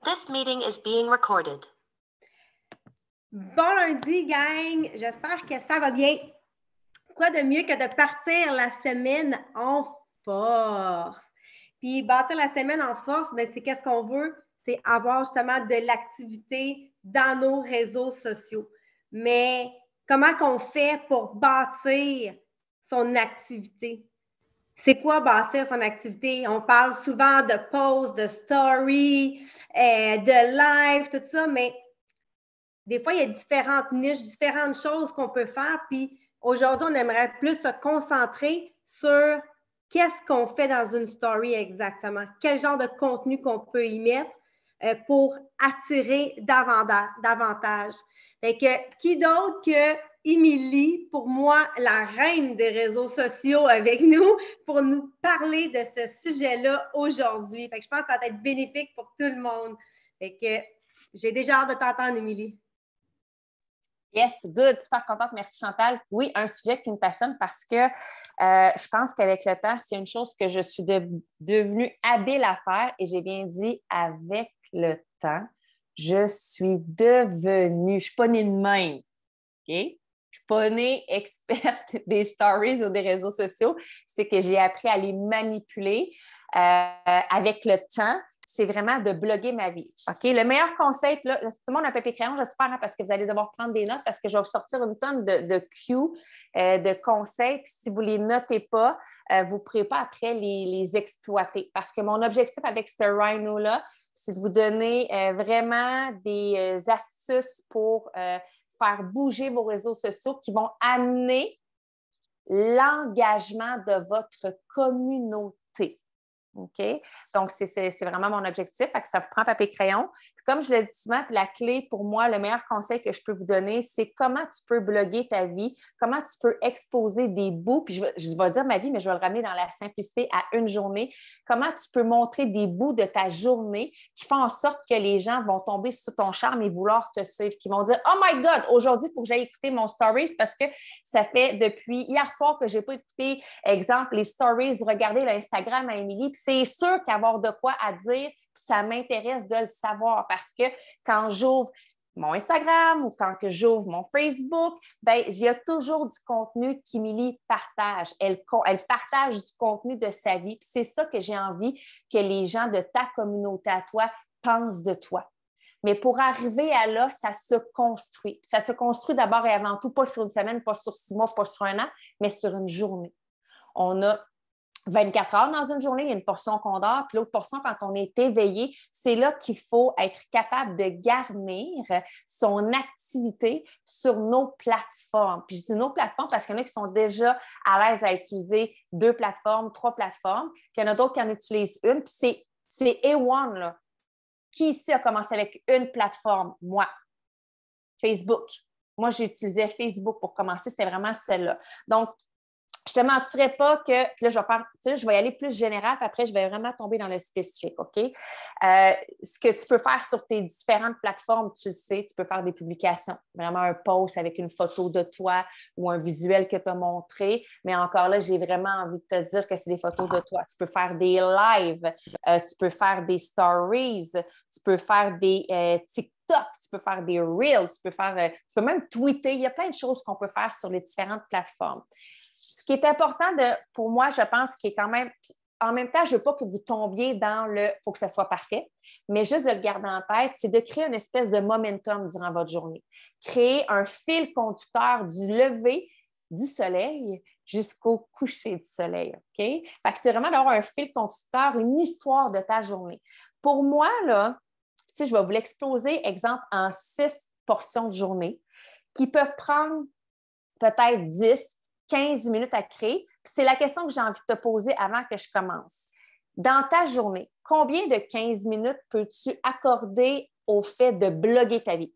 This meeting is being recorded. Bon lundi, gang! J'espère que ça va bien. Quoi de mieux que de partir la semaine en force? Puis bâtir la semaine en force, bien, c'est qu'est-ce qu'on veut? C'est avoir justement de l'activité dans nos réseaux sociaux. Mais comment qu'on fait pour bâtir son activité? C'est quoi bâtir son activité? On parle souvent de posts, de stories, de live, tout ça, mais des fois, il y a différentes niches, différentes choses qu'on peut faire. Puis aujourd'hui, on aimerait plus se concentrer sur qu'est-ce qu'on fait dans une story exactement, quel genre de contenu qu'on peut y mettre pour attirer davantage. Fait que qui d'autre que Émilie, pour moi, la reine des réseaux sociaux avec nous, pour nous parler de ce sujet-là aujourd'hui. Fait que je pense que ça va être bénéfique pour tout le monde. Fait que j'ai déjà hâte de t'entendre, Émilie. Yes, good, super contente. Merci Chantal. Oui, un sujet qui me passionne parce que je pense qu'avec le temps, c'est une chose que je suis devenue habile à faire et j'ai bien dit avec le temps, je suis devenue, je ne suis pas née de même, OK? Je ne suis pas née experte des stories ou des réseaux sociaux, c'est que j'ai appris à les manipuler avec le temps. C'est vraiment de bloguer ma vie. OK? Le meilleur conseil, là, tout le monde a un papier crayon, j'espère, hein, parce que vous allez devoir prendre des notes parce que je vais vous sortir une tonne de cues, de conseils. Puis si vous ne les notez pas, vous ne pourrez pas après les exploiter. Parce que mon objectif avec ce Rhino-là, c'est de vous donner vraiment des astuces pour faire bouger vos réseaux sociaux qui vont amener l'engagement de votre communauté. OK? Donc, c'est vraiment mon objectif. Fait que ça vous prend papier-crayon. Puis comme je le dis souvent, puis la clé pour moi, le meilleur conseil que je peux vous donner, c'est comment tu peux bloguer ta vie, comment tu peux exposer des bouts. Puis je vais dire ma vie, mais je vais le ramener dans la simplicité à une journée. Comment tu peux montrer des bouts de ta journée qui font en sorte que les gens vont tomber sous ton charme et vouloir te suivre, qui vont dire « Oh my God, aujourd'hui, il faut que j'aille écouter mon stories parce que ça fait depuis hier soir que je n'ai pas écouté, exemple, les stories, regardez l'Instagram à Émilie. » C'est sûr qu'avoir de quoi à dire, ça m'intéresse de le savoir parce que quand j'ouvre mon Instagram ou quand j'ouvre mon Facebook, bien, il y a toujours du contenu qu'Émilie partage. Elle partage du contenu de sa vie. Puis c'est ça que j'ai envie que les gens de ta communauté à toi pensent de toi. Mais pour arriver à là, ça se construit. Ça se construit d'abord et avant tout, pas sur une semaine, pas sur 6 mois, pas sur un an, mais sur une journée. On a 24 heures dans une journée, il y a une portion qu'on dort, puis l'autre portion, quand on est éveillé, c'est là qu'il faut être capable de garnir son activité sur nos plateformes. Puis je dis nos plateformes parce qu'il y en a qui sont déjà à l'aise à utiliser 2 plateformes, 3 plateformes, puis il y en a d'autres qui en utilisent une, puis c'est A1, là. Qui ici a commencé avec une plateforme? Moi. Facebook. Moi, j'utilisais Facebook pour commencer, c'était vraiment celle-là. Donc, je ne te mentirais pas que, puis là, je vais y aller plus général, puis après, je vais vraiment tomber dans le spécifique, OK? Ce que tu peux faire sur tes différentes plateformes, tu le sais, tu peux faire des publications, vraiment un post avec une photo de toi ou un visuel que tu as montré, mais encore là, j'ai vraiment envie de te dire que c'est des photos de toi. Tu peux faire des lives, tu peux faire des stories, tu peux faire des TikTok, tu peux faire des reels, tu peux même tweeter. Il y a plein de choses qu'on peut faire sur les différentes plateformes. Ce qui est important pour moi, je pense, qui est quand même, en même temps, je ne veux pas que vous tombiez dans le « faut que ça soit parfait », mais juste de le garder en tête, c'est de créer une espèce de momentum durant votre journée. Créer un fil conducteur du lever du soleil jusqu'au coucher du soleil, OK? Fait que c'est vraiment d'avoir un fil conducteur, une histoire de ta journée. Pour moi, là, je vais vous l'exploser, exemple, en 6 portions de journée qui peuvent prendre peut-être 10, 15 minutes à créer. C'est la question que j'ai envie de te poser avant que je commence. Dans ta journée, combien de 15 minutes peux-tu accorder au fait de bloguer ta vie?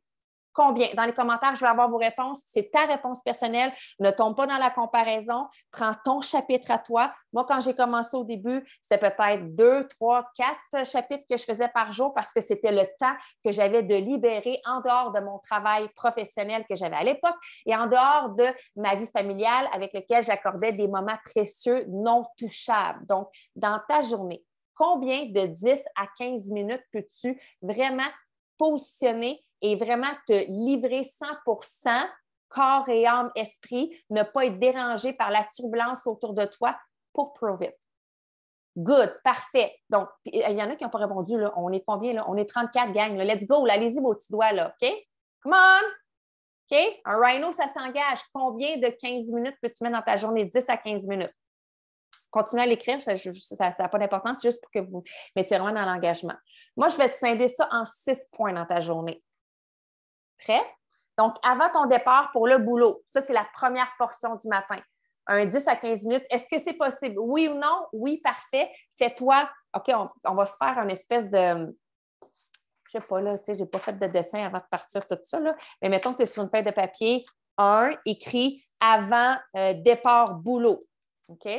Combien? Dans les commentaires, je vais avoir vos réponses. C'est ta réponse personnelle. Ne tombe pas dans la comparaison. Prends ton chapitre à toi. Moi, quand j'ai commencé au début, c'est peut-être 2, 3, 4 chapitres que je faisais par jour parce que c'était le temps que j'avais de libérer en dehors de mon travail professionnel que j'avais à l'époque et en dehors de ma vie familiale avec laquelle j'accordais des moments précieux non touchables. Donc, dans ta journée, combien de 10 à 15 minutes peux-tu vraiment positionner et vraiment te livrer 100% corps et âme, esprit, ne pas être dérangé par la turbulence autour de toi pour prove it. Good, parfait. Donc, il y en a qui n'ont pas répondu, là. On est combien, là? On est 34, gang. Là. Let's go, là. Allez-y vos petits doigts, là, OK? Come on! OK? Un rhino, ça s'engage. Combien de 15 minutes peux-tu mettre dans ta journée? 10 à 15 minutes. Continuez à l'écrire, ça n'a pas d'importance, c'est juste pour que vous mettiez vraiment dans l'engagement. Moi, je vais te scinder ça en 6 points dans ta journée. Prêt? Donc, avant ton départ pour le boulot, ça, c'est la première portion du matin. Un 10 à 15 minutes, est-ce que c'est possible? Oui ou non? Oui, parfait. Fais-toi, OK, on va se faire une espèce de, je ne sais pas, là, tu sais, je n'ai pas fait de dessin avant de partir, tout ça, là, mais mettons que tu es sur une feuille de papier, écrit avant départ boulot. OK?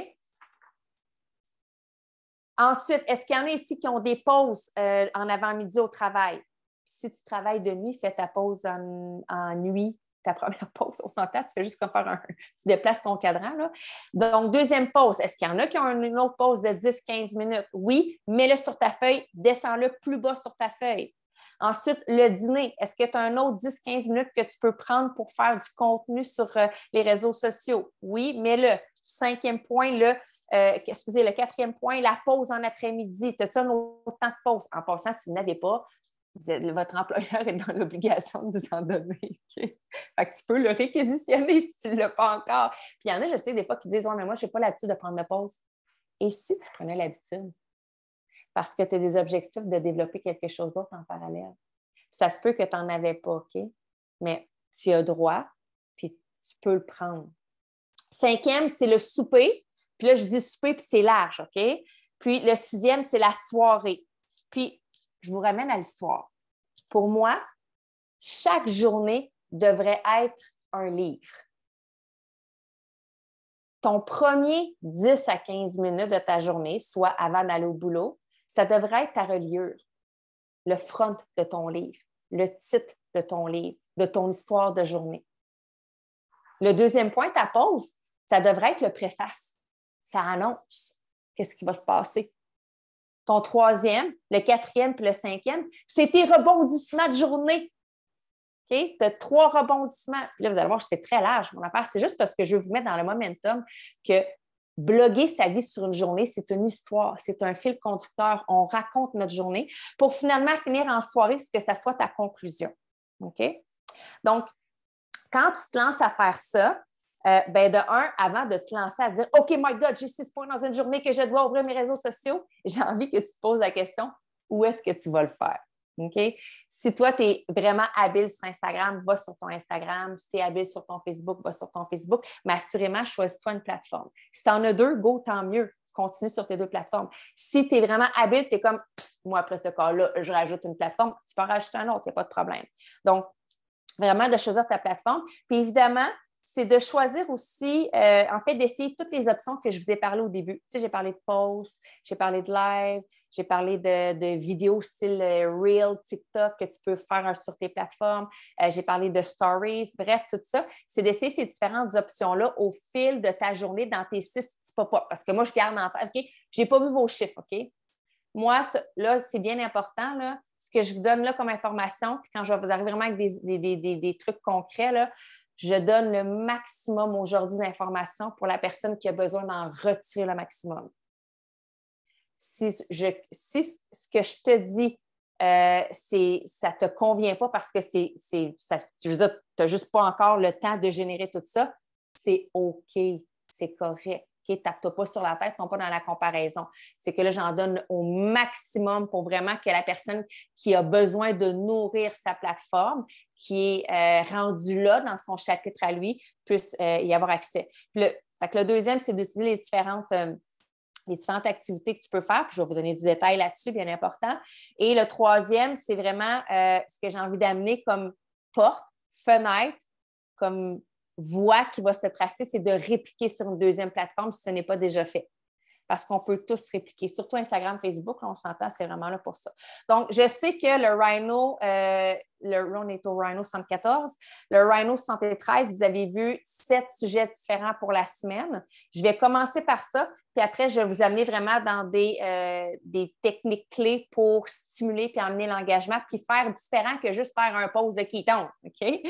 Ensuite, est-ce qu'il y en a ici qui ont des pauses en avant-midi au travail? Si tu travailles de nuit, fais ta pause en nuit, ta première pause. On s'entend, tu fais juste comme faire tu déplaces ton cadran. Là. Donc, deuxième pause. Est-ce qu'il y en a qui ont une autre pause de 10-15 minutes? Oui, mets-le sur ta feuille, descends-le plus bas sur ta feuille. Ensuite, le dîner. Est-ce que tu as un autre 10-15 minutes que tu peux prendre pour faire du contenu sur les réseaux sociaux? Oui, mets-le. Cinquième point, le quatrième point, la pause en après-midi. As-tu un autre temps de pause? En passant, si vous n'avez pas, votre employeur est dans l'obligation de vous en donner. Okay? Fait que tu peux le réquisitionner si tu ne l'as pas encore. Puis il y en a, je sais, des fois, qui disent « Ouais, mais moi, je n'ai pas l'habitude de prendre de pause. » Et si tu prenais l'habitude? Parce que tu as des objectifs de développer quelque chose d'autre en parallèle. Ça se peut que tu n'en avais pas, OK? Mais tu as droit, puis tu peux le prendre. Cinquième, c'est le souper. Puis là, je dis souper, puis c'est large, OK? Puis le sixième, c'est la soirée. Puis, je vous ramène à l'histoire. Pour moi, chaque journée devrait être un livre. Ton premier 10 à 15 minutes de ta journée, soit avant d'aller au boulot, ça devrait être ta reliure, le front de ton livre, le titre de ton livre, de ton histoire de journée. Le deuxième point, ta pause, ça devrait être le préface. Ça annonce qu'est-ce qui va se passer. Ton troisième, le quatrième puis le cinquième, c'est tes rebondissements de journée. Okay? Tu as 3 rebondissements. Puis là, vous allez voir, c'est très large, mon affaire. C'est juste parce que je veux vous mettre dans le momentum que bloguer sa vie sur une journée, c'est une histoire, c'est un fil conducteur. On raconte notre journée pour finalement finir en soirée, que ça soit ta conclusion. OK? Donc, quand tu te lances à faire ça, avant de te lancer à dire « OK, my God, j'ai 6 points dans une journée que je dois ouvrir mes réseaux sociaux », j'ai envie que tu te poses la question « Où est-ce que tu vas le faire? » OK? Si toi, tu es vraiment habile sur Instagram, va sur ton Instagram. Si tu es habile sur ton Facebook, va sur ton Facebook. Mais assurément, choisis-toi une plateforme. Si tu en as 2, go, tant mieux. Continue sur tes 2 plateformes. Si tu es vraiment habile, tu es comme « Moi, après ce cas-là, je rajoute une plateforme », tu peux en rajouter un autre, il n'y a pas de problème. Donc, vraiment de choisir ta plateforme. Puis évidemment, c'est de choisir aussi, en fait, d'essayer toutes les options que je vous ai parlé au début. Tu sais, j'ai parlé de posts, j'ai parlé de live, j'ai parlé de vidéos style Reel, TikTok que tu peux faire sur tes plateformes. J'ai parlé de stories. Bref, tout ça, c'est d'essayer ces différentes options-là au fil de ta journée dans tes 6 petits pop-up. Parce que moi, je garde en tête, OK, je n'ai pas vu vos chiffres, OK? Moi, là, c'est bien important, là, ce que je vous donne là comme information, puis quand je vais vous arriver vraiment avec des trucs concrets, là, je donne le maximum aujourd'hui d'informations pour la personne qui a besoin d'en retirer le maximum. Si ce que je te dis, ça ne te convient pas parce que tu n'as juste pas encore le temps de générer tout ça, c'est OK, c'est correct. OK, tape-toi pas sur la tête, non pas dans la comparaison. C'est que là, j'en donne au maximum pour vraiment que la personne qui a besoin de nourrir sa plateforme, qui est rendue là dans son chapitre à lui, puisse y avoir accès. Fait que le deuxième, c'est d'utiliser les différentes activités que tu peux faire. Puis je vais vous donner du détail là-dessus, bien important. Et le troisième, c'est vraiment ce que j'ai envie d'amener comme porte, fenêtre, comme voie qui va se tracer, c'est de répliquer sur une deuxième plateforme si ce n'est pas déjà fait. Parce qu'on peut tous répliquer. Surtout Instagram, Facebook, là, on s'entend, c'est vraiment là pour ça. Donc, je sais que le Rhino, on est au Rhino 74. Le Rhino 73, vous avez vu 7 sujets différents pour la semaine. Je vais commencer par ça, puis après, je vais vous amener vraiment dans des techniques clés pour stimuler puis amener l'engagement, puis faire différent que juste faire un pause de ketone. OK?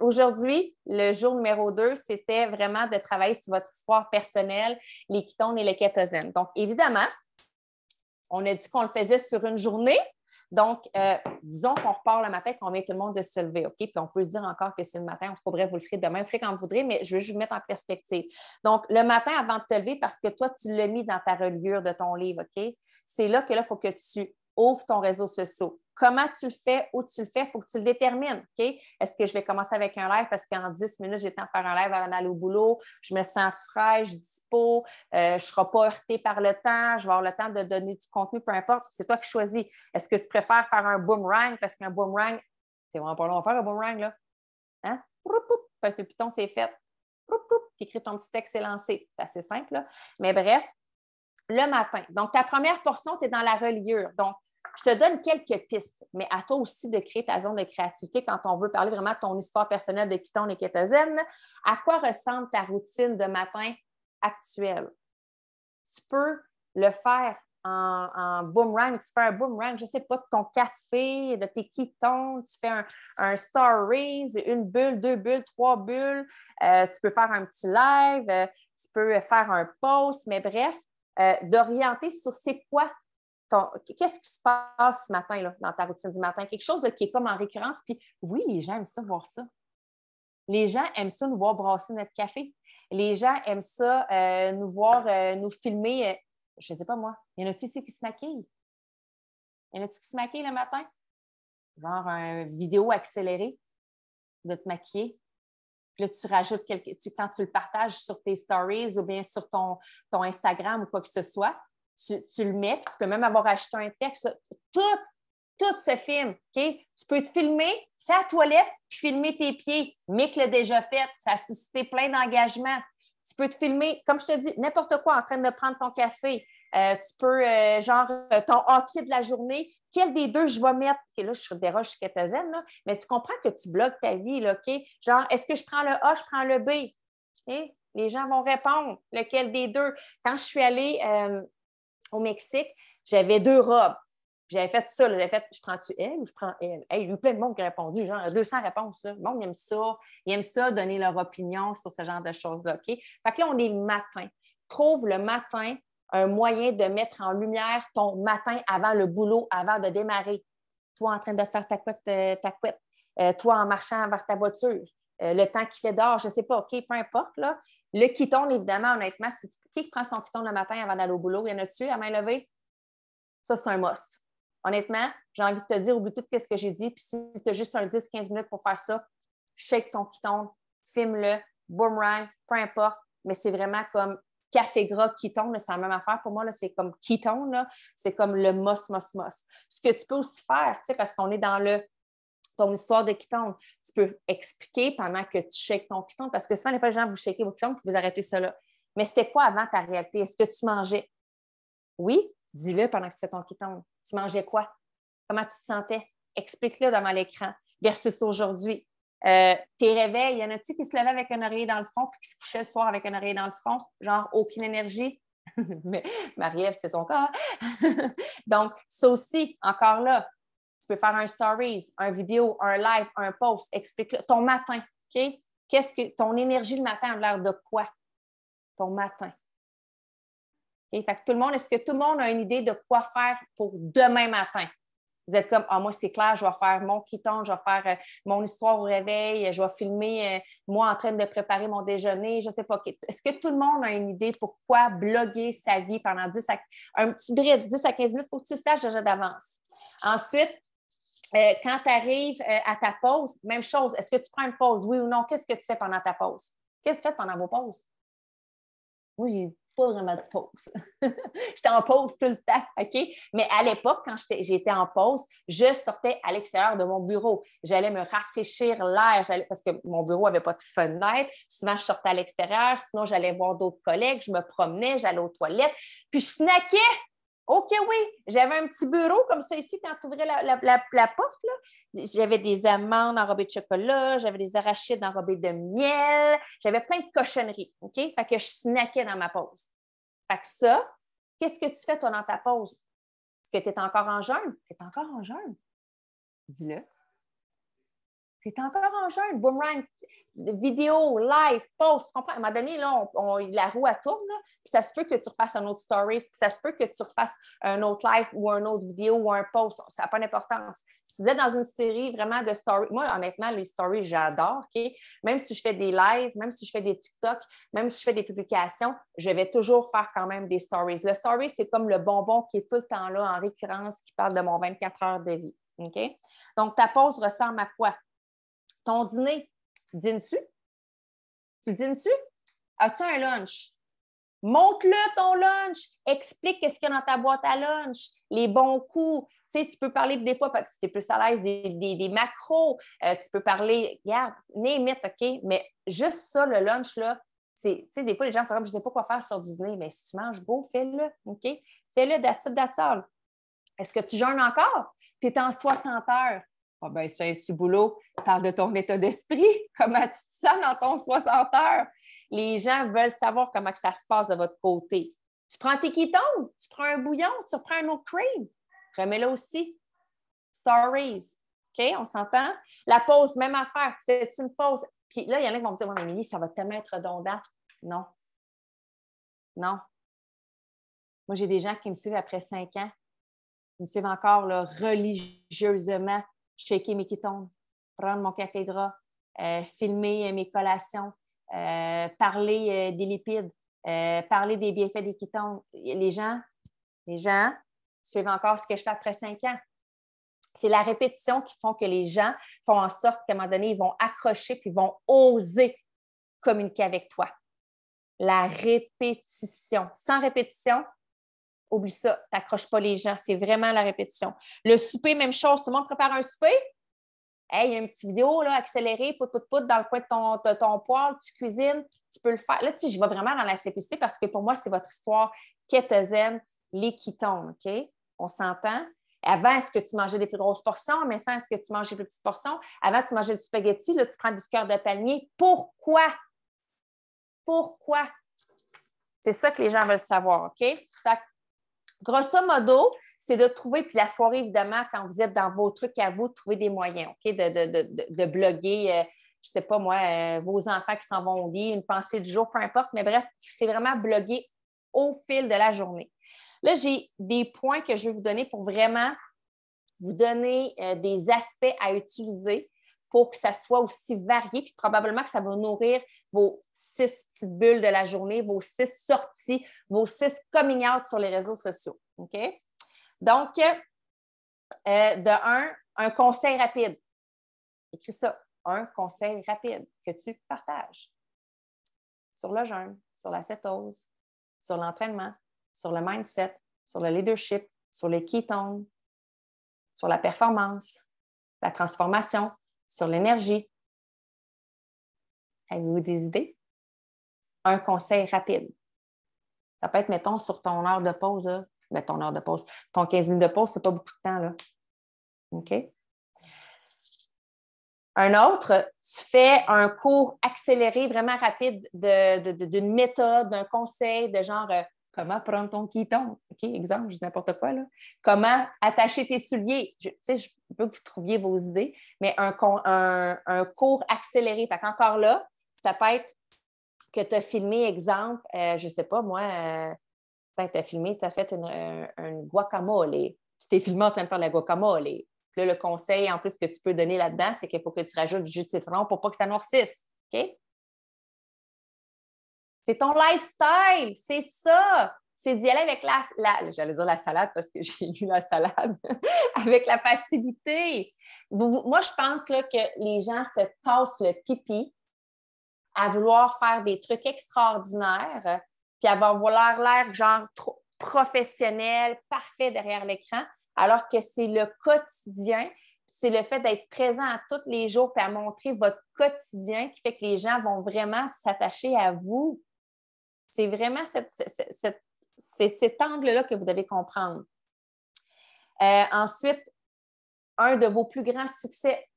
Aujourd'hui, le jour numéro 2, c'était vraiment de travailler sur votre histoire personnelle, les ketones et les kétosènes. Donc, évidemment, on a dit qu'on le faisait sur une journée. Donc, disons qu'on repart le matin, qu'on met tout le monde de se lever, OK? Puis on peut se dire encore que c'est le matin, on se trouverait, vous le ferez demain, vous le ferez quand vous voudrez, mais je veux juste vous mettre en perspective. Donc, le matin, avant de te lever, parce que toi, tu l'as mis dans ta reliure de ton livre, OK? C'est là que il faut que tu ouvres ton réseau social. Comment tu le fais, où tu le fais, il faut que tu le détermines, OK? Est-ce que je vais commencer avec un live parce qu'en 10 minutes, j'ai le temps de faire un live avant d'aller au boulot, je me sens fraîche, dispo, je ne serai pas heurtée par le temps, je vais avoir le temps de donner du contenu, peu importe, c'est toi qui choisis. Est-ce que tu préfères faire un boomerang parce qu'un boomerang, c'est vraiment pas long à faire un boomerang, là? Hein? Parce que Python, c'est fait. Tu écris ton petit texte, c'est lancé. C'est assez simple, là. Mais bref, le matin. Donc, ta première portion, tu es dans la reliure. Donc, je te donne quelques pistes, mais à toi aussi de créer ta zone de créativité quand on veut parler vraiment de ton histoire personnelle de kétone et kétosène. À quoi ressemble ta routine de matin actuelle? Tu peux le faire en boomerang. Tu fais un boomerang, je ne sais pas, de ton café, de tes kétones. Tu fais un stories, 1 bulle, 2 bulles, 3 bulles. Tu peux faire un petit live. Tu peux faire un post. Mais bref, d'orienter sur c'est quoi qu'est-ce qui se passe ce matin là, dans ta routine du matin? Quelque chose là, qui est comme en récurrence. Puis oui, les gens aiment ça voir ça. Les gens aiment ça nous voir brasser notre café. Les gens aiment ça nous voir nous filmer. Je ne sais pas moi. Il y en a-tu ici qui se maquillent? Il y en a-tu qui se maquillent le matin? Genre une vidéo accélérée de te maquiller. Puis là, tu rajoutes quand tu le partages sur tes stories ou bien sur ton Instagram ou quoi que ce soit. Tu le mets, puis tu peux même avoir acheté un texte. Tout se filme. OK? Tu peux te filmer, c'est à la toilette, puis filmer tes pieds. Mick l'a déjà fait. Ça a suscité plein d'engagement. Tu peux te filmer, comme je te dis, n'importe quoi, en train de prendre ton café. Tu peux, ton outfit de la journée. Quel des deux je vais mettre? Okay, là, je déroge chez kétosène, là, mais tu comprends que tu bloques ta vie. Là, OK? Genre, est-ce que je prends le A, je prends le B? OK? Les gens vont répondre. Lequel des deux? Quand je suis allée au Mexique, j'avais 2 robes. J'avais fait ça. J'avais fait, je prends-tu elle ou je prends elle? Hey, il y a eu plein de monde qui a répondu, genre 200 réponses. Là. Le monde aime ça. Ils aiment ça, donner leur opinion sur ce genre de choses-là. OK? Fait que là, on est le matin. Trouve le matin un moyen de mettre en lumière ton matin avant le boulot, avant de démarrer. Toi en train de faire ta couette. Toi en marchant vers ta voiture. Le temps qu'il fait dehors, je ne sais pas, OK, peu importe. Là. Le kétone, évidemment, honnêtement, qui prend son kétone le matin avant d'aller au boulot? Il y en a-tu à main levée? Ça, c'est un must. Honnêtement, j'ai envie de te dire, oublie tout ce que j'ai dit, puis si tu as juste un 10-15 minutes pour faire ça, shake ton kétone, filme-le, boomerang, peu importe, mais c'est vraiment comme café gras, kétone, c'est la même affaire. Pour moi, là, c'est comme kétone, là, c'est comme le mos. Ce que tu peux aussi faire, tu sais, parce qu'on est dans ton histoire de kétone, tu peux expliquer pendant que tu shakes ton kétone, parce que souvent, les gens, vous shakez vos kétones, puis vous arrêtez ça là. Mais c'était quoi avant ta réalité? Est-ce que tu mangeais? Oui, dis-le pendant que tu fais ton kétone. Tu mangeais quoi? Comment tu te sentais? Explique-le devant l'écran versus aujourd'hui. Tes réveils, y en a-tu qui se levaient avec un oreiller dans le front puis qui se couchaient le soir avec un oreiller dans le front? Genre, aucune énergie? Mais Marie-Ève, c'était son cas. Donc, ça aussi, encore là, tu peux faire un stories, un vidéo, un live, un post. Explique-le. Ton matin, OK? Qu'est-ce que ton énergie le matin a l'air de quoi? Ton matin. Okay? Fait que tout le monde, est-ce que tout le monde a une idée de quoi faire pour demain matin? Vous êtes comme, moi, c'est clair, je vais faire mon kétone, je vais faire mon histoire au réveil, je vais filmer moi en train de préparer mon déjeuner, je ne sais pas. Est-ce que tout le monde a une idée pourquoi bloguer sa vie pendant un petit bride, 10 à 15 minutes, il faut que tu le saches déjà d'avance. Ensuite, quand tu arrives à ta pause, même chose, est-ce que tu prends une pause, oui ou non? Qu'est-ce que tu fais pendant ta pause? Qu'est-ce que tu fais pendant vos pauses? Moi, j'ai pas vraiment de pause. J'étais en pause tout le temps, OK? Mais à l'époque, quand j'étais en pause, je sortais à l'extérieur de mon bureau. J'allais me rafraîchir l'air parce que mon bureau n'avait pas de fenêtre. Souvent, je sortais à l'extérieur. Sinon, j'allais voir d'autres collègues. Je me promenais, j'allais aux toilettes. Puis, je snackais. OK, oui, j'avais un petit bureau comme ça ici quand tu ouvrais la porte. Là. J'avais des amandes enrobées de chocolat, j'avais des arachides enrobées de miel, j'avais plein de cochonneries. OK? Fait que je snackais dans ma pause. Fait que ça, qu'est-ce que tu fais toi dans ta pause? Est-ce que tu es encore en jeûne? Tu es encore en jeûne. Dis-le. Tu es encore en jeûne. Boomerang, vidéo, live, post, tu comprends? À un moment donné, là, la roue, elle tourne, là, puis ça se peut que tu refasses un autre stories, puis ça se peut que tu refasses un autre live ou un autre vidéo ou un post. Ça n'a pas d'importance. Si vous êtes dans une série vraiment de stories, moi, honnêtement, les stories, j'adore, OK? Même si je fais des lives, même si je fais des TikTok, même si je fais des publications, je vais toujours faire quand même des stories. Le story, c'est comme le bonbon qui est tout le temps là en récurrence, qui parle de mon 24 heures de vie. OK? Donc, ta pause ressemble à quoi? Ton dîner, dînes-tu? Tu dînes-tu? As-tu un lunch? Montre-le ton lunch. Explique ce qu'il y a dans ta boîte à lunch, les bons coups. Tu sais, tu peux parler des fois, si tu es plus à l'aise, des macros. Tu peux parler, regarde, name it, OK? Mais juste ça, le lunch, là, tu sais, des fois, les gens se disent, je ne sais pas quoi faire sur Disney. Mais si tu manges beau, fais-le, OK? Fais-le that's all. Est-ce que tu jeûnes encore? Tu es en 60 heures. Ah ben, c'est un ciboulot. Parle de ton état d'esprit. Comment tu te sens dans ton 60 heures? Les gens veulent savoir comment que ça se passe de votre côté. Tu prends tes ketones, tu prends un bouillon, tu reprends un autre cream. Remets-le aussi. Stories. OK? On s'entend? La pause, même affaire. Tu fais une pause? Puis là, il y en a qui vont me dire, « Oui, Émilie, ça va tellement être redondant. » Non. Non. Moi, j'ai des gens qui me suivent après 5 ans. Ils me suivent encore là, religieusement. Shaker mes ketones, prendre mon café gras, filmer mes collations, parler des lipides, parler des bienfaits des ketones. Les gens suivent encore ce que je fais après 5 ans. C'est la répétition qui font que les gens font en sorte qu'à un moment donné, ils vont accrocher puis ils vont oser communiquer avec toi. La répétition. Sans répétition, oublie ça, tu n'accroches pas les gens. C'est vraiment la répétition. Le souper, même chose. Tout le monde prépare un souper. Hey, il y a une petite vidéo là, accélérée, pout, dans le coin de ton poêle, tu cuisines, tu peux le faire. Là, tu sais, je vais vraiment dans la simplicité parce que pour moi, c'est votre histoire kétosène, les ketones, OK? On s'entend? Avant, est-ce que tu mangeais des plus grosses portions? Maintenant, est-ce que tu mangeais des plus petites portions? Avant, tu mangeais du spaghetti, là, tu prends du cœur de palmier. Pourquoi? Pourquoi? C'est ça que les gens veulent savoir, OK? Fait, grosso modo, c'est de trouver, puis la soirée, évidemment, quand vous êtes dans vos trucs à vous, de trouver des moyens, OK? De bloguer, je ne sais pas moi, vos enfants qui s'en vont au lit, une pensée du jour, peu importe, mais bref, c'est vraiment bloguer au fil de la journée. Là, j'ai des points que je vais vous donner pour vraiment vous donner des aspects à utiliser pour que ça soit aussi varié, puis probablement que ça va nourrir vos 6 petites bulles de la journée, vos 6 sorties, vos 6 coming out sur les réseaux sociaux. OK? Donc, un conseil rapide. Écris ça. Un conseil rapide que tu partages sur le jeûne, sur la cétose, sur l'entraînement, sur le mindset, sur le leadership, sur les ketones, sur la performance, la transformation, sur l'énergie. Avez-vous des idées? Un conseil rapide. Ça peut être, mettons, sur ton heure de pause, là. Mais ton heure de pause. Ton 15 minutes de pause, c'est pas beaucoup de temps, là. OK? Un autre, tu fais un cours accéléré, vraiment rapide d'une méthode, d'un conseil de genre comment prendre ton ketone. OK, exemple, je dis n'importe quoi, là. Comment attacher tes souliers. Je veux que vous trouviez vos idées, mais un cours accéléré. Fait qu'encore là, ça peut être que tu as filmé, exemple, je ne sais pas, moi, tu as filmé, tu as fait une guacamole. Tu t'es filmé en train de faire la guacamole. Puis là, le conseil, en plus, que tu peux donner là-dedans, c'est qu'il faut que tu rajoutes du jus de citron pour pas que ça noircisse. OK? C'est ton lifestyle, c'est ça. C'est d'y aller avec j'allais dire la salade parce que j'ai lu la salade, avec la facilité. Moi, je pense là, que les gens se cassent le pipi à vouloir faire des trucs extraordinaires, puis à avoir l'air genre trop professionnel, parfait derrière l'écran, alors que c'est le quotidien, c'est le fait d'être présent à tous les jours puis à montrer votre quotidien qui fait que les gens vont vraiment s'attacher à vous. C'est vraiment c'est cet angle-là que vous devez comprendre. Ensuite, un de vos plus grands succès,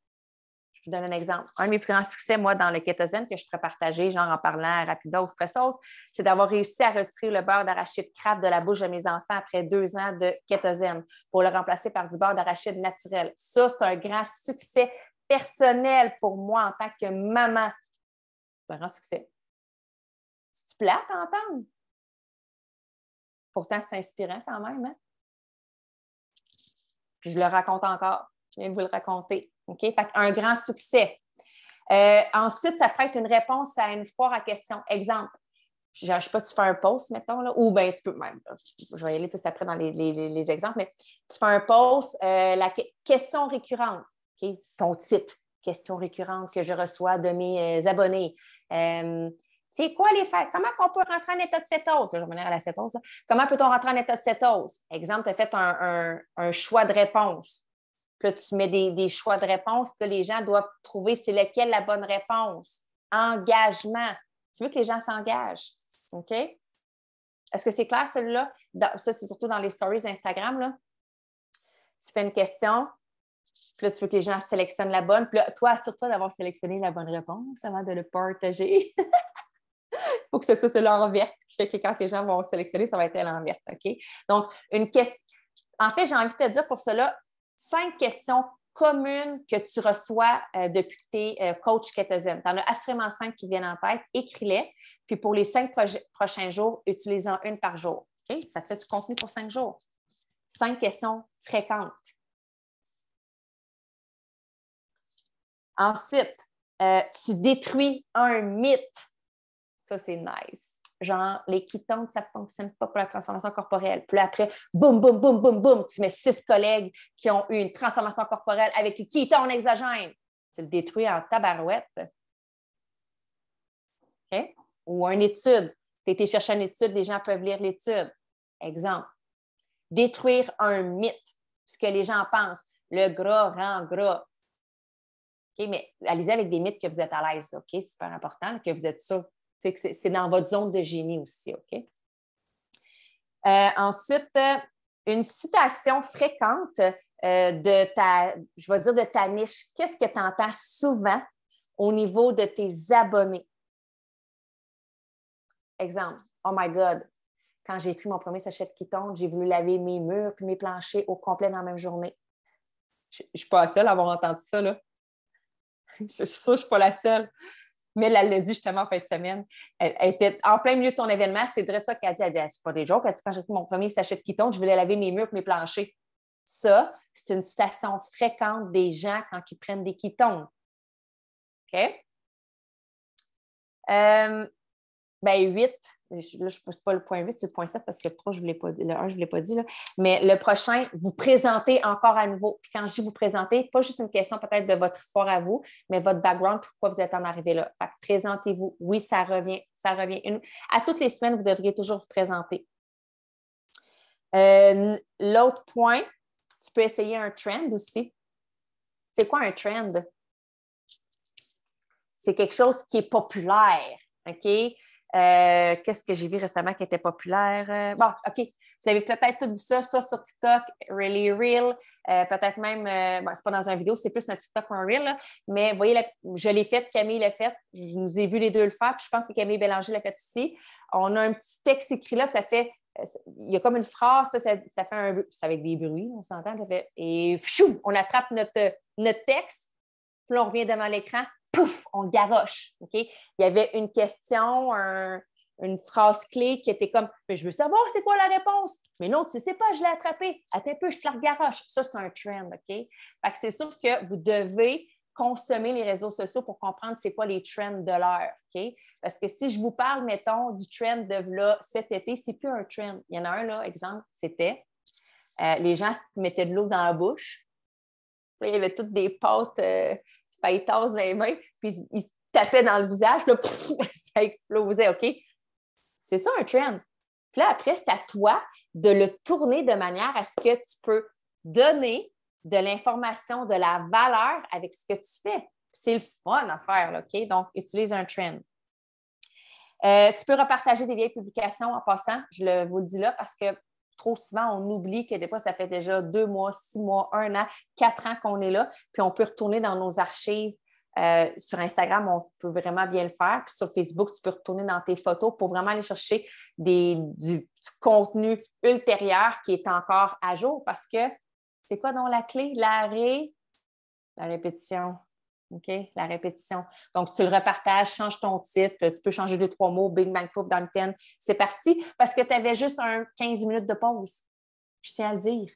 je vous donne un exemple. Un de mes plus grands succès, moi, dans le kétosène, que je pourrais partager, genre en parlant rapidos, pressos, c'est d'avoir réussi à retirer le beurre d'arachide crabe de la bouche de mes enfants après 2 ans de kétosène pour le remplacer par du beurre d'arachide naturel. Ça, c'est un grand succès personnel pour moi en tant que maman. C'est un grand succès. C'est plate à entendre. Pourtant, c'est inspirant quand même. Hein? Puis je le raconte encore. Je viens de vous le raconter. OK? Fait un grand succès. Ensuite, ça peut être une réponse à une foire à questions. Exemple, je ne sais pas, tu fais un post, mettons, là, ou bien tu peux même, je vais y aller plus après dans les exemples, mais tu fais un post, la question récurrente, okay? Ton titre, question récurrente que je reçois de mes abonnés. C'est quoi les faits? Comment on peut rentrer en état de cétose? Je vais revenir à la cétose. Là. Comment peut-on rentrer en état de cétose? Exemple, tu as fait un choix de réponse. Puis là, tu mets des choix de réponse, puis là, les gens doivent trouver c'est lequel la bonne réponse. Engagement. Tu veux que les gens s'engagent. OK? Est-ce que c'est clair, celui-là? Ça, c'est surtout dans les stories Instagram. Là. Tu fais une question, puis là, tu veux que les gens sélectionnent la bonne. Puis là, toi, assure-toi d'avoir sélectionné la bonne réponse avant de le partager. Il faut que c'est l'enverte qui fait que quand les gens vont sélectionner, ça va être l'enverte. OK? Donc, une question. En fait, j'ai envie de te dire pour cela, 5 questions communes que tu reçois depuis que tu es coach kétosène. Tu en as assurément 5 qui viennent en tête. Écris-les. Puis pour les 5 prochains jours, utilise-en une par jour. Okay? Ça te fait du contenu pour 5 jours. 5 questions fréquentes. Ensuite, tu détruis un mythe. Ça, c'est nice. Genre, les ketones, ça ne fonctionne pas pour la transformation corporelle. Puis là, après, boum, boum, boum, boum, boum, tu mets 6 collègues qui ont eu une transformation corporelle avec les ketones exogènes. Tu le détruis en tabarouette. Okay? Ou une étude. Tu as été chercher une étude, les gens peuvent lire l'étude. Exemple. Détruire un mythe. Ce que les gens pensent. Le gras rend gras. Okay? Mais allez-y avec des mythes que vous êtes à l'aise. OK? C'est super important, que vous êtes sûr. C'est dans votre zone de génie aussi, OK? Ensuite, une citation fréquente de ta niche. Qu'est-ce que tu entends souvent au niveau de tes abonnés? Exemple, oh my God, quand j'ai pris mon premier sachet de ketone, j'ai voulu laver mes murs et mes planchers au complet dans la même journée. Je ne suis pas la seule à avoir entendu ça, là. Je suis sûre que je ne suis pas la seule. Mais elle l'a dit justement en fin de semaine. Elle était en plein milieu de son événement. C'est vrai ça qu'elle dit. Elle dit, c'est pas des jokes. Elle dit, quand j'ai pris mon premier sachet de ketone, je voulais laver mes murs et mes planchers. Ça, c'est une citation fréquente des gens quand ils prennent des ketones. OK? 8. Là, ce n'est pas le point 8, c'est le point 7 parce que le 3, je ne voulais pas, le 1, je ne l'ai pas dit. Là. Mais le prochain, vous présentez encore à nouveau. Puis quand je dis vous présenter, pas juste une question peut-être de votre histoire à vous, mais votre background, pourquoi vous êtes en arrivé là. Fait que présentez-vous. Oui, ça revient. Ça revient. À toutes les semaines, vous devriez toujours vous présenter. L'autre point, tu peux essayer un trend aussi. C'est quoi un trend? C'est quelque chose qui est populaire. OK? Qu'est-ce que j'ai vu récemment qui était populaire? Bon, OK. Vous avez peut-être tout vu ça sur TikTok, Really Real, peut-être même, c'est pas dans une vidéo, c'est plus un TikTok ou un Reel, là, mais vous voyez, je l'ai fait, Camille l'a fait, je nous ai vu les deux le faire, puis je pense que Camille Bélanger l'a fait aussi. On a un petit texte écrit là, puis ça fait, il y a comme une phrase, ça fait c'est avec des bruits, on s'entend, ça fait, et chou, on attrape notre texte, puis là, on revient devant l'écran, pouf, on garoche. OK? Il y avait une question, une phrase clé qui était comme mais je veux savoir c'est quoi la réponse. Mais non, tu ne sais pas, je l'ai attrapé. Attends un peu, je te la regaroche. Ça, c'est un trend. OK? Fait que c'est sûr que vous devez consommer les réseaux sociaux pour comprendre c'est quoi les trends de l'heure. OK? Parce que si je vous parle, mettons, du trend de là, cet été, c'est plus un trend. Il y en a un, là, exemple, c'était les gens se mettaient de l'eau dans la bouche. Puis, il y avait toutes des pâtes. Il tasse dans les mains, puis il se tapait dans le visage, puis là, ça explosait, OK? C'est ça un trend. Puis là, après, c'est à toi de le tourner de manière à ce que tu peux donner de l'information, de la valeur avec ce que tu fais. C'est le fun à faire, là, OK? Donc, utilise un trend. Tu peux repartager des vieilles publications en passant. Je vous le dis là parce que trop souvent, on oublie que des fois, ça fait déjà 2 mois, 6 mois, 1 an, 4 ans qu'on est là. Puis on peut retourner dans nos archives. Sur Instagram, on peut vraiment bien le faire. Puis sur Facebook, tu peux retourner dans tes photos pour vraiment aller chercher du contenu ultérieur qui est encore à jour parce que c'est quoi donc la clé? La répétition. OK? La répétition. Donc, tu le repartages, change ton titre, tu peux changer 2-3 mots, Big Bang Pouf dans le 10. C'est parti parce que tu avais juste 15 minutes de pause. Je tiens à le dire.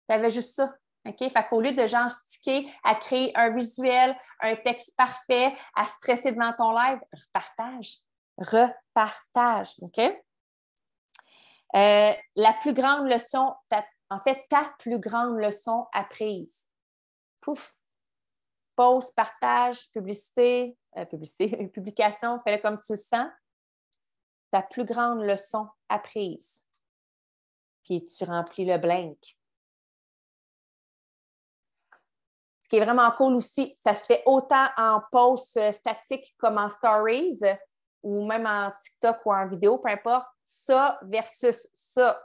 Tu avais juste ça. OK? Fait qu'au lieu de genre sticker à créer un visuel, un texte parfait, à stresser devant ton live, repartage. Repartage. OK? La plus grande leçon, ta plus grande leçon apprise. Pouf! Post, partage, publication, fais-le comme tu le sens. Ta plus grande leçon apprise. Puis tu remplis le blank. Ce qui est vraiment cool aussi, ça se fait autant en post statique comme en stories ou même en TikTok ou en vidéo, peu importe. Ça versus ça.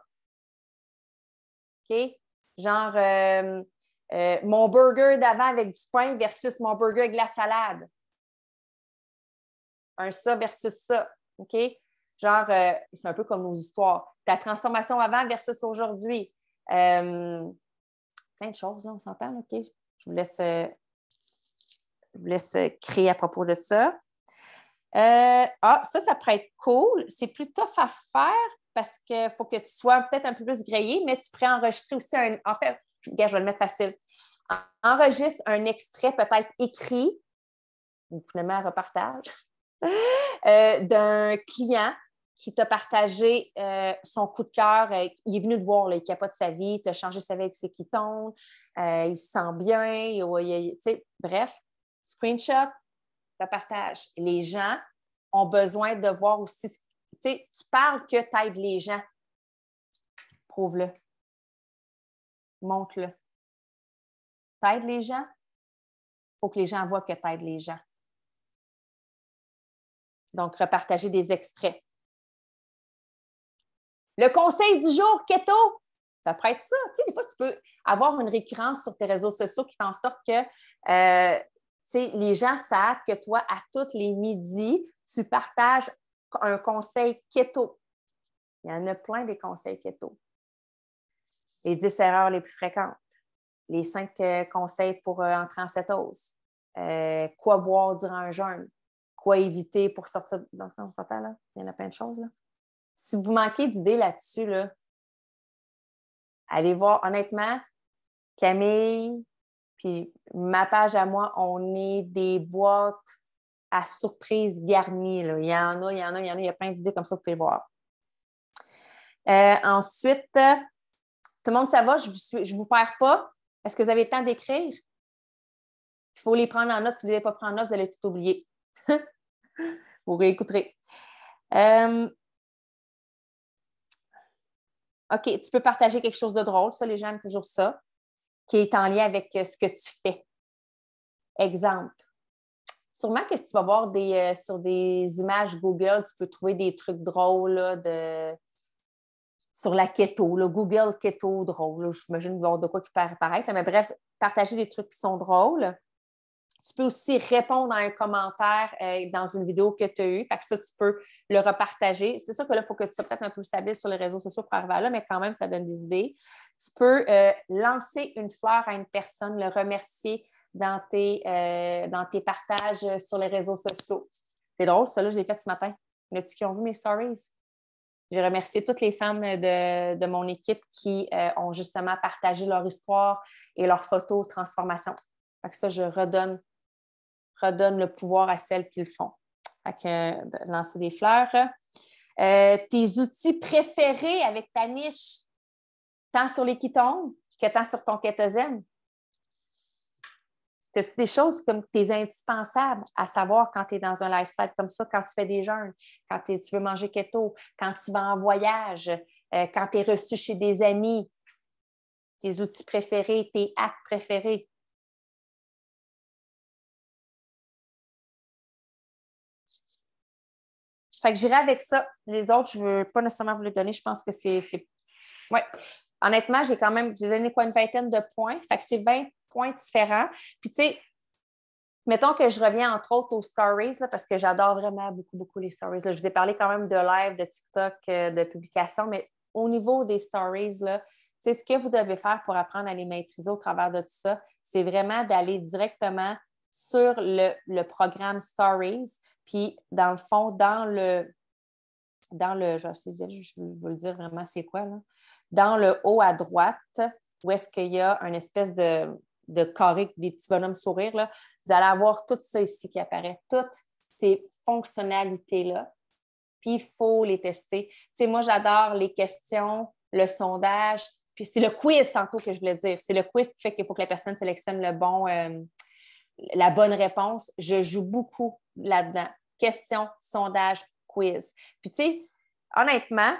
OK? Genre, mon burger d'avant avec du pain versus mon burger avec de la salade. Un ça versus ça. OK? Genre, c'est un peu comme nos histoires. Ta transformation avant versus aujourd'hui. Plein de choses, là, on s'entend, OK? Je vous laisse créer à propos de ça. Ça pourrait être cool. C'est plus tough à faire parce qu'il faut que tu sois peut-être un peu plus grillé, mais tu pourrais enregistrer aussi En fait, je vais le mettre facile. Enregistre un extrait peut-être écrit, ou finalement un repartage, d'un client qui t'a partagé son coup de cœur. Il est venu te voir, là, il capote sa vie, il a changé sa vie avec ses ketones, il se sent bien, bref, screenshot, repartage. Les gens ont besoin de voir aussi, tu parles que tu aides les gens. Prouve-le. Montre-le. Tu aides les gens, il faut que les gens voient que tu aides les gens. Donc, repartager des extraits. Le conseil du jour, keto, ça pourrait être ça. Tu sais, des fois, tu peux avoir une récurrence sur tes réseaux sociaux qui fait en sorte que les gens savent que toi, à tous les midis, tu partages un conseil keto. Il y en a plein des conseils keto. Les 10 erreurs les plus fréquentes. Les 5 conseils pour entrer en cétose. Quoi boire durant un jeûne. Quoi éviter pour sortir. Donc, on s'entend, là? Il y en a plein de choses, là. Si vous manquez d'idées là-dessus, là, allez voir. Honnêtement, Camille, puis ma page à moi, on est des boîtes à surprise garnies. Là. Il y a plein d'idées comme ça, vous pouvez voir. Ensuite, tout le monde, ça va? Je ne vous perds pas. Est-ce que vous avez le temps d'écrire? Il faut les prendre en note. Si vous n'allez pas prendre en note, vous allez tout oublier. Vous réécouterez. OK, tu peux partager quelque chose de drôle. Ça, les gens aiment toujours ça, qui est en lien avec ce que tu fais. Exemple. Sûrement que si tu vas voir sur des images Google, tu peux trouver des trucs drôles là, sur la keto. Là, Google keto drôle. J'imagine qu'il va y avoir de quoi qui peut apparaître. Mais bref, partager des trucs qui sont drôles. Tu peux aussi répondre à un commentaire dans une vidéo que tu as eue. Fait que ça, tu peux le repartager. C'est sûr que là, il faut que tu sois peut-être un peu stable sur les réseaux sociaux pour arriver à là, mais quand même, ça donne des idées. Tu peux lancer une fleur à une personne, le remercier dans tes partages sur les réseaux sociaux. C'est drôle, ça, là, je l'ai fait ce matin. Y en a-tu qui ont vu mes stories? J'ai remercié toutes les femmes de mon équipe qui ont justement partagé leur histoire et leurs photos transformation. Fait que ça, je redonne le pouvoir à celles qui le font. Fait que de lancer des fleurs. Tes outils préférés avec ta niche, tant sur les ketones que tant sur ton kétosène. As-tu des choses comme tes indispensables à savoir quand tu es dans un lifestyle comme ça, quand tu fais des jeûnes, quand tu veux manger keto, quand tu vas en voyage, quand tu es reçu chez des amis, tes outils préférés, tes hacks préférés. Fait que j'irai avec ça. Les autres, je ne veux pas nécessairement vous les donner. Je pense que c'est... Ouais. Honnêtement, j'ai donné quoi, une vingtaine de points. Fait que c'est 20 points différents. Puis, tu sais, mettons que je reviens entre autres aux stories, là, parce que j'adore vraiment beaucoup, beaucoup les stories. Là. Je vous ai parlé quand même de live, de TikTok, de publication, mais au niveau des stories, là, tu sais, ce que vous devez faire pour apprendre à les maîtriser au travers de tout ça, c'est vraiment d'aller directement sur le programme Stories. Puis, dans le fond, je vais vous le dire vraiment c'est quoi, là. Dans le haut à droite, où est-ce qu'il y a une espèce de carré, des petits bonhommes sourires, là, vous allez avoir tout ça ici qui apparaît, toutes ces fonctionnalités-là. Puis, il faut les tester. Tu sais, moi, j'adore les questions, le sondage, puis c'est le quiz tantôt que je voulais dire. C'est le quiz qui fait qu'il faut que la personne sélectionne la bonne réponse. Je joue beaucoup là-dedans. Questions, sondage, quiz. Puis, tu sais, honnêtement,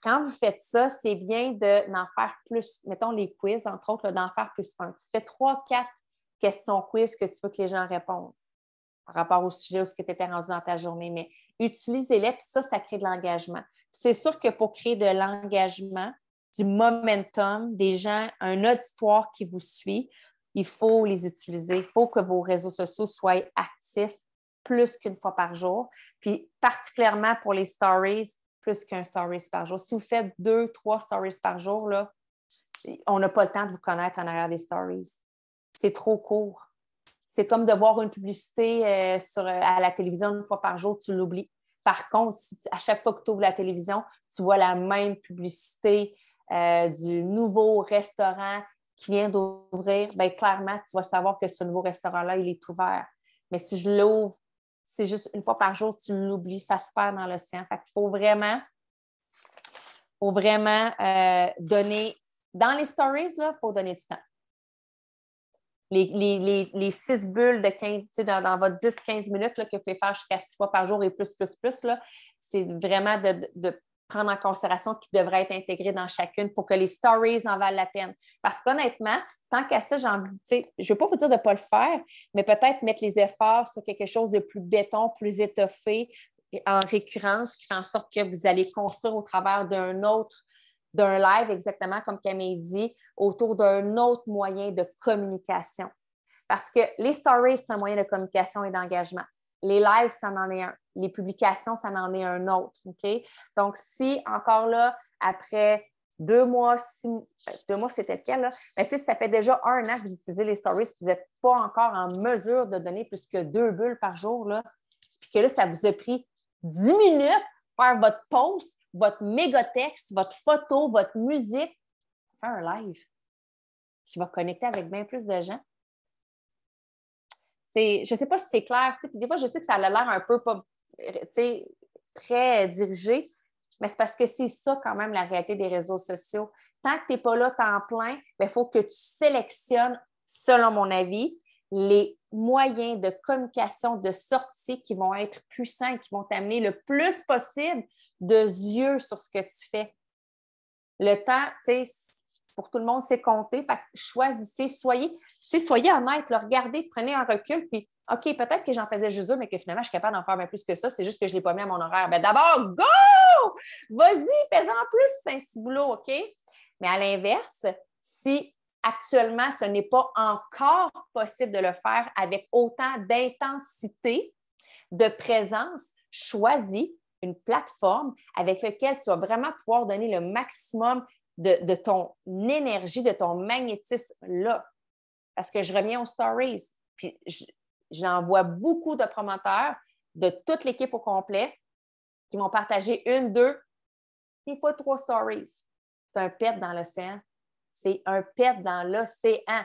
quand vous faites ça, c'est bien d'en faire plus, mettons les quiz, entre autres, d'en faire plus un. Tu fais 3-4 questions quiz que tu veux que les gens répondent par rapport au sujet ou ce que tu étais rendu dans ta journée, mais utilisez-les, puis ça crée de l'engagement. C'est sûr que pour créer de l'engagement, du momentum, des gens, un auditoire qui vous suit, il faut les utiliser. Il faut que vos réseaux sociaux soient actifs plus qu'une fois par jour. Puis particulièrement pour les stories, plus qu'un stories par jour. Si vous faites 2-3 stories par jour, là, on n'a pas le temps de vous connaître en arrière des stories. C'est trop court. C'est comme de voir une publicité à la télévision une fois par jour, tu l'oublies. Par contre, à chaque fois que tu ouvres la télévision, tu vois la même publicité du nouveau restaurant qui vient d'ouvrir, bien, clairement, tu vas savoir que ce nouveau restaurant-là, il est ouvert. Mais si je l'ouvre, c'est juste une fois par jour, tu l'oublies, ça se perd dans l'océan. Fait qu'il faut vraiment donner... Dans les stories, il faut donner du temps. Les 6 bulles de 15, tu sais, dans votre 10-15 minutes là, que vous pouvez faire jusqu'à 6 fois par jour et plus, là, c'est vraiment de prendre en considération qui devrait être intégré dans chacune pour que les stories en valent la peine. Parce qu'honnêtement, tant qu'à ça, je ne veux pas vous dire de ne pas le faire, mais peut-être mettre les efforts sur quelque chose de plus béton, plus étoffé, en récurrence, qui fait en sorte que vous allez construire au travers d'un live, exactement comme Camille dit, autour d'un autre moyen de communication. Parce que les stories, c'est un moyen de communication et d'engagement. Les lives, ça en est un. Les publications, ça en est un autre. OK? Donc, si encore là, après 2 mois, 2 mois, c'était lequel, là? Mais tu sais, ça fait déjà 1 an que vous utilisez les stories, vous n'êtes pas encore en mesure de donner plus que 2 bulles par jour, là, puis que là, ça vous a pris 10 minutes pour faire votre post, votre méga texte, votre photo, votre musique, faire un live. Tu vas connecter avec bien plus de gens. Je ne sais pas si c'est clair. Des fois, je sais que ça a l'air un peu très dirigé, mais c'est parce que c'est ça quand même la réalité des réseaux sociaux. Tant que tu n'es pas là temps plein, il faut que tu sélectionnes, selon mon avis, les moyens de communication, de sortie qui vont être puissants et qui vont t'amener le plus possible de yeux sur ce que tu fais. Le temps, tu sais, pour tout le monde, c'est compté. Fait que choisissez, soyez honnête, là, regardez, prenez un recul, puis OK, peut-être que j'en faisais juste 2, mais que finalement, je suis capable d'en faire bien plus que ça. C'est juste que je ne l'ai pas mis à mon horaire. Bien, d'abord, go! Vas-y, fais-en plus, c'est un ciboulot, OK? Mais à l'inverse, si actuellement, ce n'est pas encore possible de le faire avec autant d'intensité, de présence, choisis une plateforme avec laquelle tu vas vraiment pouvoir donner le maximum de ton énergie, de ton magnétisme là. Parce que je reviens aux stories, puis j'en vois beaucoup de promoteurs de toute l'équipe au complet qui vont partager 1, 2, des fois 3 stories. C'est un pet dans l'océan. C'est un pet dans l'océan.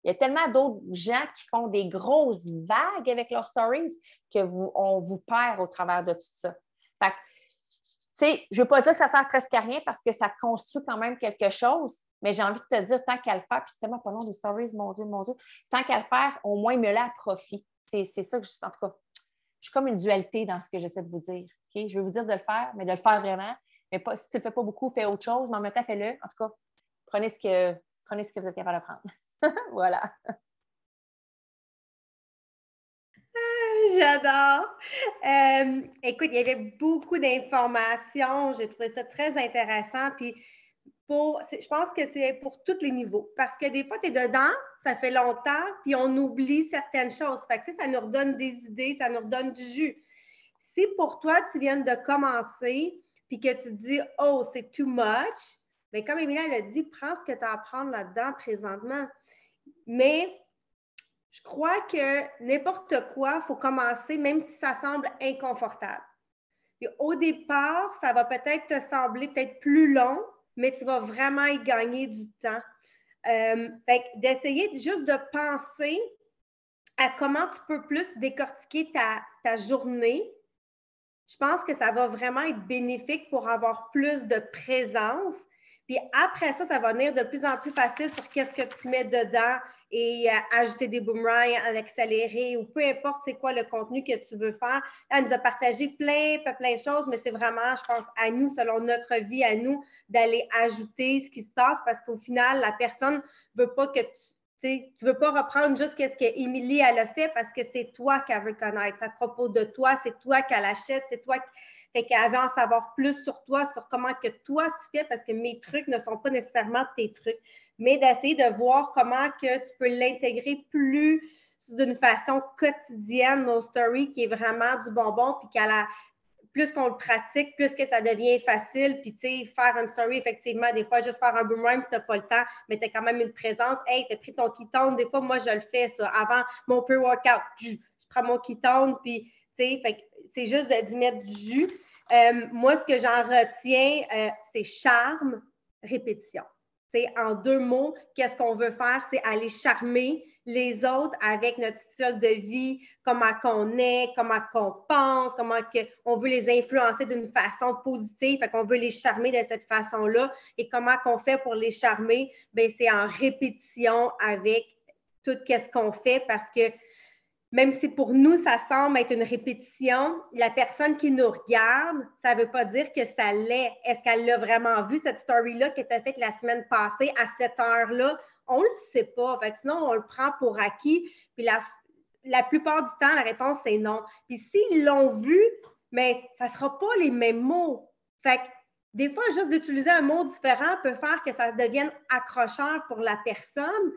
Il y a tellement d'autres gens qui font des grosses vagues avec leurs stories qu'on vous perd au travers de tout ça. Fait que, tu sais, je ne veux pas dire que ça sert presque à rien parce que ça construit quand même quelque chose, mais j'ai envie de te dire, tant qu'à le faire, puis c'est tellement pas long des stories, mon Dieu, tant qu'à le faire, au moins, mets-le à profit. C'est ça que en tout cas, je suis comme une dualité dans ce que j'essaie de vous dire. Okay? Je veux vous dire de le faire, mais de le faire vraiment. Mais pas, si tu ne le fais pas beaucoup, fais autre chose, mais en même temps, fais-le. En tout cas, prenez ce que vous êtes capable de prendre. Voilà. J'adore. Écoute, il y avait beaucoup d'informations. J'ai trouvé ça très intéressant. Puis, je pense que c'est pour tous les niveaux. Parce que des fois, tu es dedans, ça fait longtemps, puis on oublie certaines choses. Fait que, ça nous redonne des idées, ça nous redonne du jus. Si pour toi, tu viens de commencer, puis que tu te dis, oh, c'est too much, bien, comme Émilie elle a dit, prends ce que tu as à apprendre là-dedans présentement. Mais je crois que n'importe quoi, il faut commencer, même si ça semble inconfortable. Puis au départ, ça va peut-être te sembler peut-être plus long, mais tu vas vraiment y gagner du temps. Fait d'essayer juste de penser à comment tu peux plus décortiquer ta journée. Je pense que ça va vraiment être bénéfique pour avoir plus de présence. Puis après ça, ça va venir de plus en plus facile sur qu'est-ce que tu mets dedans et ajouter des boomerangs, en accélérer ou peu importe c'est quoi le contenu que tu veux faire. Là, elle nous a partagé plein de choses, mais c'est vraiment, je pense, à nous, selon notre vie, à nous, d'aller ajouter ce qui se passe parce qu'au final, la personne ne veut pas que tu ne veux pas reprendre juste ce qu'Émilie elle a fait parce que c'est toi qu'elle veut connaître. C'est à propos de toi, c'est toi qu'elle achète, c'est toi fait qu'elle veut en savoir plus sur toi, sur comment que toi tu fais, parce que mes trucs ne sont pas nécessairement tes trucs, mais d'essayer de voir comment que tu peux l'intégrer plus d'une façon quotidienne, nos stories, qui est vraiment du bonbon, puis plus qu'on le pratique, plus que ça devient facile. Puis, tu sais, faire une story, effectivement, des fois, juste faire un boomerang si tu n'as pas le temps, mais tu as quand même une présence. Hey, tu as pris ton ketone. Des fois, moi, je le fais, ça. Avant mon pre-workout, je prends mon ketone, puis, tu sais, fait que c'est juste d'y mettre du jus. Moi, ce que j'en retiens, c'est charme, répétition. T'sais, en 2 mots, qu'est-ce qu'on veut faire? C'est aller charmer les autres avec notre style de vie, comment qu'on est, comment qu'on pense, comment on veut les influencer d'une façon positive, fait qu'on veut les charmer de cette façon-là. Et comment qu'on fait pour les charmer? Bien, c'est en répétition avec tout ce qu'on fait parce que même si pour nous, ça semble être une répétition, la personne qui nous regarde, ça ne veut pas dire que ça l'est. Est-ce qu'elle l'a vraiment vu, cette story-là que tu as faite la semaine passée à cette heure-là? On ne le sait pas. Fait que sinon, on le prend pour acquis. Puis la plupart du temps, la réponse, c'est non. Puis s'ils l'ont vu, mais ça ne sera pas les mêmes mots. Fait que des fois, juste d'utiliser un mot différent peut faire que ça devienne accrocheur pour la personne,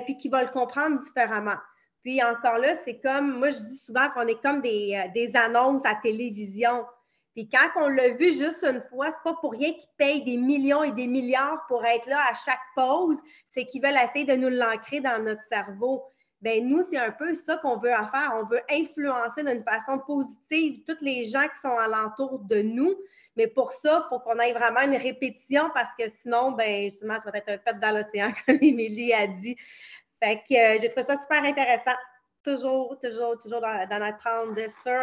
puis qu'il va le comprendre différemment. Puis encore là, c'est comme, moi je dis souvent qu'on est comme des annonces à télévision. Puis quand on l'a vu juste une fois, c'est pas pour rien qu'ils payent des millions et des milliards pour être là à chaque pause, c'est qu'ils veulent essayer de nous l'ancrer dans notre cerveau. Bien, nous, c'est un peu ça qu'on veut faire. On veut influencer d'une façon positive tous les gens qui sont alentour de nous. Mais pour ça, il faut qu'on ait vraiment une répétition parce que sinon, bien, souvent, ça va être un fait dans l'océan, comme Émilie a dit. Fait que j'ai trouvé ça super intéressant. Toujours d'en apprendre sur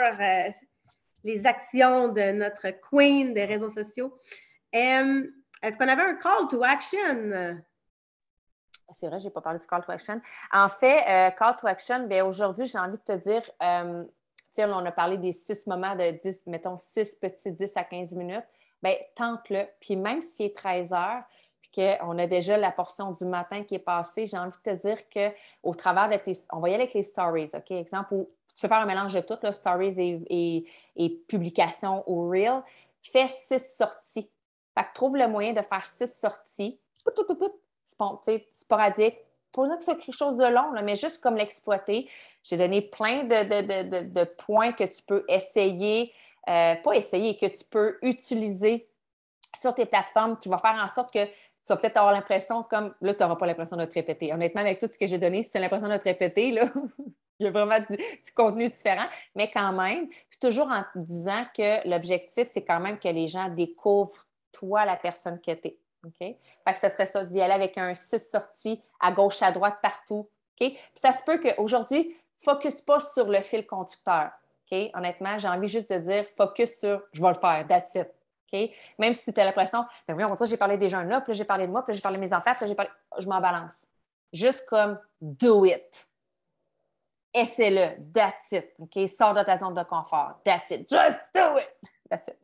les actions de notre queen des réseaux sociaux. Est-ce qu'on avait un call to action? C'est vrai, je n'ai pas parlé du call to action. En fait, call to action, bien, aujourd'hui, j'ai envie de te dire, on a parlé des 6 moments de 10, mettons 6 petits 10 à 15 minutes. Bien, tente-le. Puis même s'il est 13 heures, puis qu'on a déjà la portion du matin qui est passée, j'ai envie de te dire qu'au travers de on va y aller avec les stories, OK? Exemple où tu peux faire un mélange de tout, là, stories et publications ou reel. Fais 6 sorties. Fait que trouve le moyen de faire 6 sorties. Sporadique. Pas besoin que ce soit quelque chose de long, là, mais juste comme l'exploiter. J'ai donné plein de points que tu peux essayer, pas essayer, que tu peux utiliser sur tes plateformes qui va faire en sorte que tu vas peut-être avoir l'impression comme, là, tu n'auras pas l'impression de te répéter. Honnêtement, avec tout ce que j'ai donné, si tu as l'impression de te répéter, là, il y a vraiment du contenu différent, mais quand même, puis toujours en te disant que l'objectif, c'est quand même que les gens découvrent toi, la personne que tu es. OK? Fait que ce serait ça, d'y aller avec un 6 sorties à gauche, à droite, partout. OK? Puis ça se peut qu'aujourd'hui, focus pas sur le fil conducteur. OK? Honnêtement, j'ai envie juste de dire focus sur je vais le faire, that's it. OK? Même si tu as l'impression, ben oui, on va j'ai parlé des jeunes là, puis là, j'ai parlé de moi, puis là, j'ai parlé de mes enfants, puis là, je m'en balance. Juste comme do it. Essaie-le. That's it. OK? Sors de ta zone de confort. That's it. Just do it. That's it.